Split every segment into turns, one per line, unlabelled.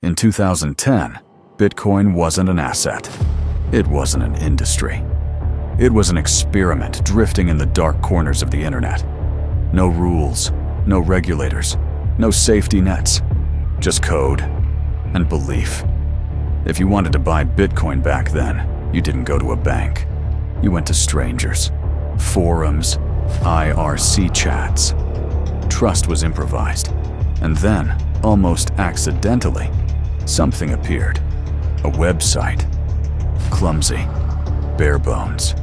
In 2010, Bitcoin wasn't an asset. It wasn't an industry. It was an experiment drifting in the dark corners of the internet. No rules, no regulators, no safety nets, just code and belief. If you wanted to buy Bitcoin back then, you didn't go to a bank. You went to strangers, forums, IRC chats. Trust was improvised. And then, almost accidentally, something appeared. A website. Clumsy, bare bones,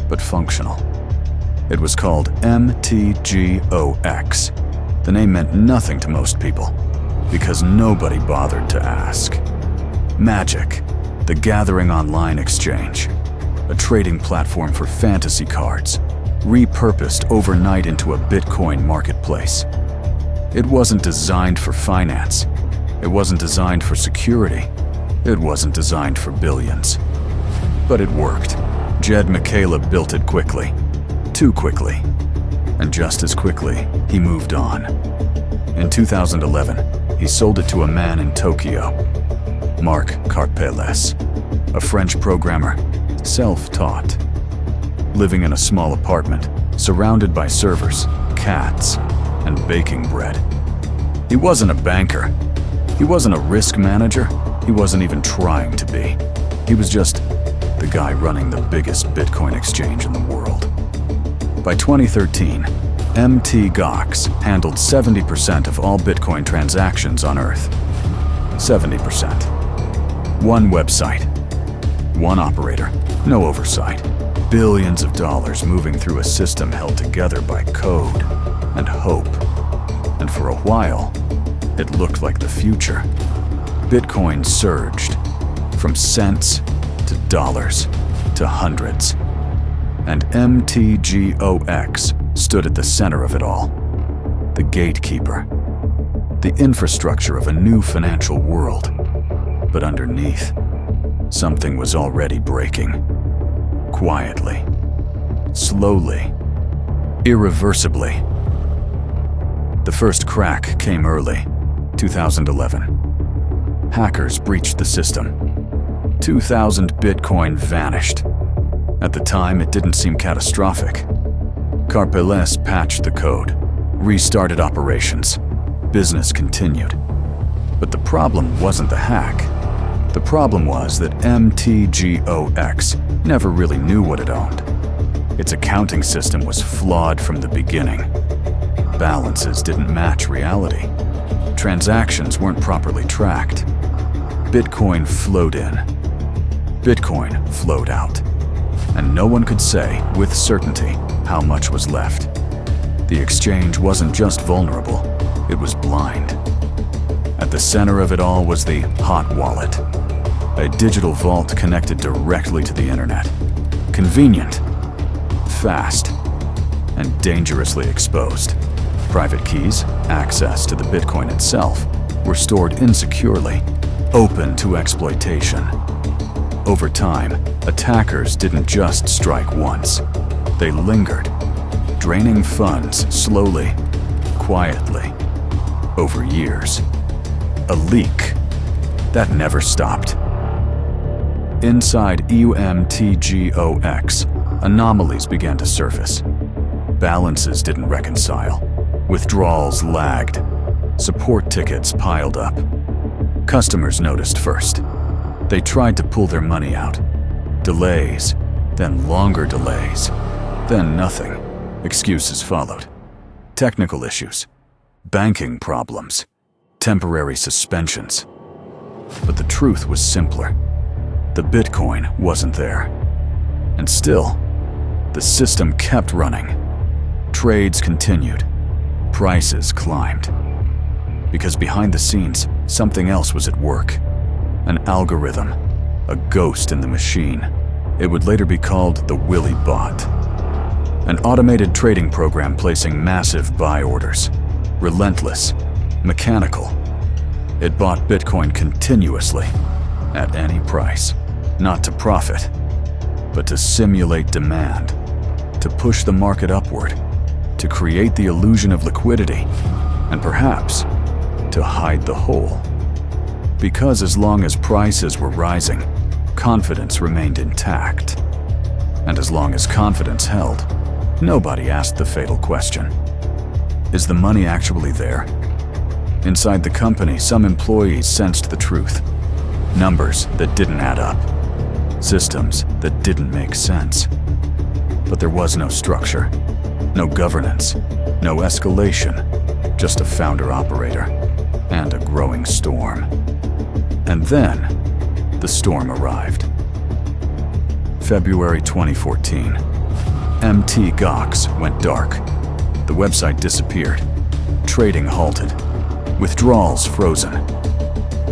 but functional. It was called MTGOX. The name meant nothing to most people, because nobody bothered to ask. Magic, the gathering online exchange, a trading platform for fantasy cards, repurposed overnight into a Bitcoin marketplace. It wasn't designed for finance. It wasn't designed for security. It wasn't designed for billions. But it worked. Jed Michaela built it quickly. Too quickly. And just as quickly, he moved on. In 2011, he sold it to a man in Tokyo, Marc Carpeles, a French programmer, self-taught, living in a small apartment, surrounded by servers, cats, and baking bread. He wasn't a banker. He wasn't a risk manager. He wasn't even trying to be. He was just the guy running the biggest Bitcoin exchange in the world. By 2013, MTGOX handled 70% of all Bitcoin transactions on Earth. 70%. One website. One operator. No oversight. Billions of dollars moving through a system held together by code and hope. And for a while, it looked like the future. Bitcoin surged from cents to dollars to hundreds. And MTGOX stood at the center of it all. The gatekeeper. The infrastructure of a new financial world. But underneath, something was already breaking. Quietly. Slowly. Irreversibly. The first crack came early, 2011. Hackers breached the system. 2,000 Bitcoin vanished. At the time, it didn't seem catastrophic. Carpeles patched the code, restarted operations. Business continued. But the problem wasn't the hack. The problem was that MTGOX never really knew what it owned. Its accounting system was flawed from the beginning. Balances didn't match reality. Transactions weren't properly tracked. Bitcoin flowed in. Bitcoin flowed out. And no one could say with certainty how much was left. The exchange wasn't just vulnerable, it was blind. At the center of it all was the hot wallet, a digital vault connected directly to the internet. Convenient, fast, and dangerously exposed. Private keys, access to the Bitcoin itself, were stored insecurely, open to exploitation. Over time, attackers didn't just strike once. They lingered, draining funds slowly, quietly, over years. A leak that never stopped. Inside EUMTGOX, anomalies began to surface. Balances didn't reconcile. Withdrawals lagged. Support tickets piled up. Customers noticed first. They tried to pull their money out. Delays, then longer delays, then nothing. Excuses followed. Technical issues, banking problems, temporary suspensions. But the truth was simpler. The Bitcoin wasn't there. And still, the system kept running. Trades continued. Prices climbed. Because behind the scenes, something else was at work. An algorithm, a ghost in the machine. It would later be called the Willy Bot. An automated trading program placing massive buy orders. Relentless, mechanical. It bought Bitcoin continuously, at any price. Not to profit, but to simulate demand, to push the market upward, to create the illusion of liquidity, and perhaps to hide the hole. Because as long as prices were rising, confidence remained intact. And as long as confidence held, nobody asked the fatal question: is the money actually there? Inside the company, some employees sensed the truth. Numbers that didn't add up. Systems that didn't make sense. But there was no structure, no governance, no escalation, just a founder-operator and a growing storm. And then, the storm arrived. February 2014. MT Gox went dark. The website disappeared. Trading halted. Withdrawals frozen.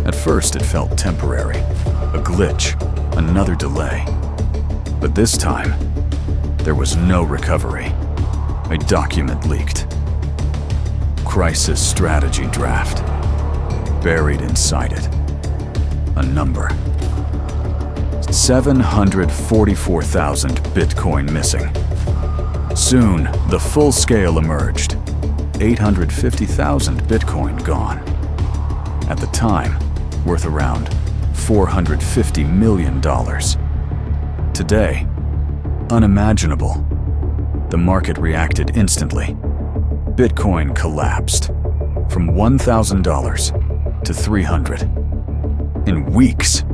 At first, it felt temporary. A glitch, another delay. But this time, there was no recovery. A document leaked. Crisis strategy draft. Buried inside it, a number. 744,000 Bitcoin missing. Soon, the full scale emerged. 850,000 Bitcoin gone. At the time, worth around $450 million. Today, unimaginable. The market reacted instantly. Bitcoin collapsed from $1,000 to $300. In weeks,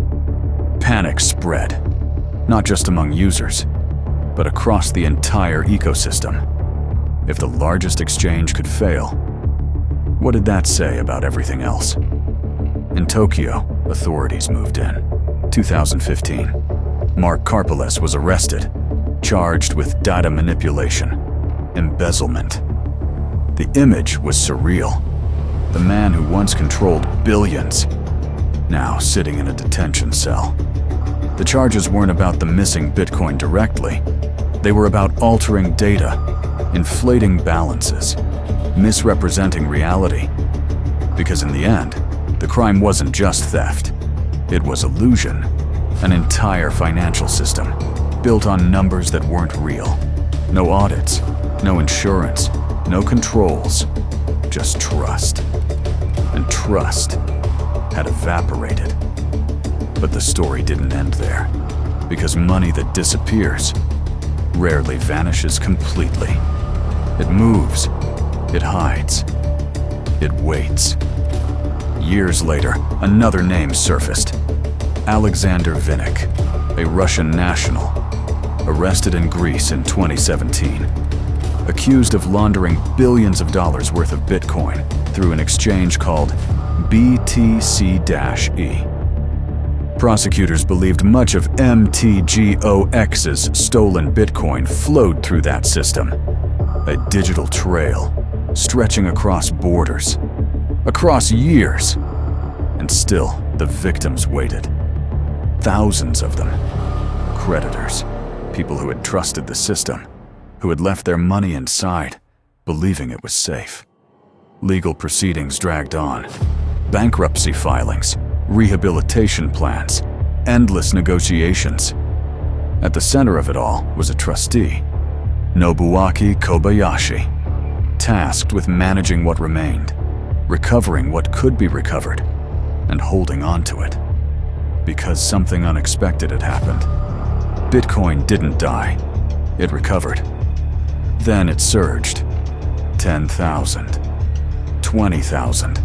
panic spread, not just among users, but across the entire ecosystem. If the largest exchange could fail, what did that say about everything else? In Tokyo, authorities moved in. 2015. Mark Karpeles was arrested, charged with data manipulation, embezzlement. The image was surreal. The man who once controlled billions, now sitting in a detention cell. The charges weren't about the missing Bitcoin directly. They were about altering data, inflating balances, misrepresenting reality. Because in the end, the crime wasn't just theft. It was illusion, an entire financial system built on numbers that weren't real. No audits, no insurance, no controls, just trust. And trust had evaporated. But the story didn't end there, because money that disappears rarely vanishes completely. It moves, it hides, it waits. Years later, another name surfaced. Alexander Vinnik, a Russian national, arrested in Greece in 2017, accused of laundering billions of dollars worth of Bitcoin through an exchange called BTC-E. Prosecutors believed much of MTGOX's stolen Bitcoin flowed through that system, a digital trail stretching across borders, across years, and still the victims waited. Thousands of them. Creditors, people who had trusted the system, who had left their money inside, believing it was safe. Legal proceedings dragged on. Bankruptcy filings, rehabilitation plans, endless negotiations. At the center of it all was a trustee, Nobuaki Kobayashi, tasked with managing what remained, recovering what could be recovered, and holding on to it. Because something unexpected had happened. Bitcoin didn't die. It recovered. Then it surged. 10,000. 20,000.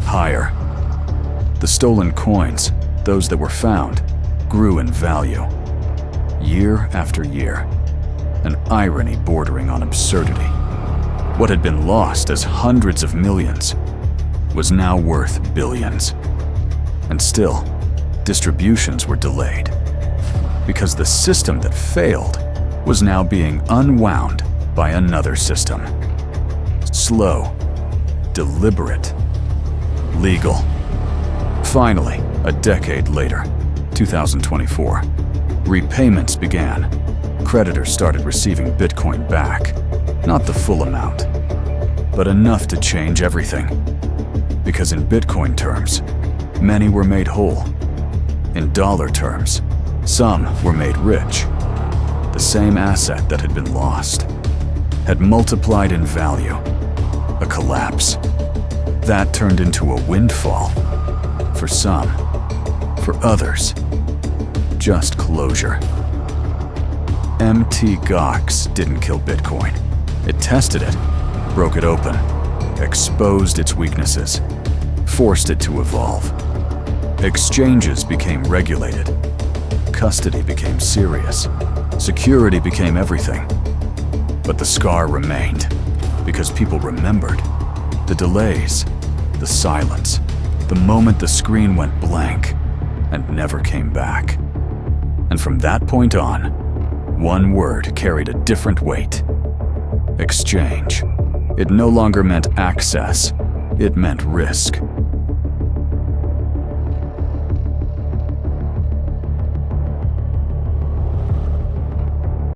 Higher. The stolen coins, those that were found, grew in value. Year after year. An irony bordering on absurdity. What had been lost as hundreds of millions was now worth billions. And still, distributions were delayed. Because the system that failed was now being unwound by another system. Slow, deliberate, legal. Finally, a decade later, 2024, repayments began. Creditors started receiving Bitcoin back. Not the full amount, but enough to change everything. Because in Bitcoin terms, many were made whole. In dollar terms, some were made rich. The same asset that had been lost had multiplied in value. A collapse. That turned into a windfall For some, for others, just closure. Mt. Gox didn't kill Bitcoin. It tested it, broke it open, exposed its weaknesses, forced it to evolve. Exchanges became regulated. Custody became serious. Security became everything. But the scar remained, because people remembered. The delays, the silence, the moment the screen went blank and never came back. And from that point on, one word carried a different weight. Exchange. It no longer meant access, it meant risk.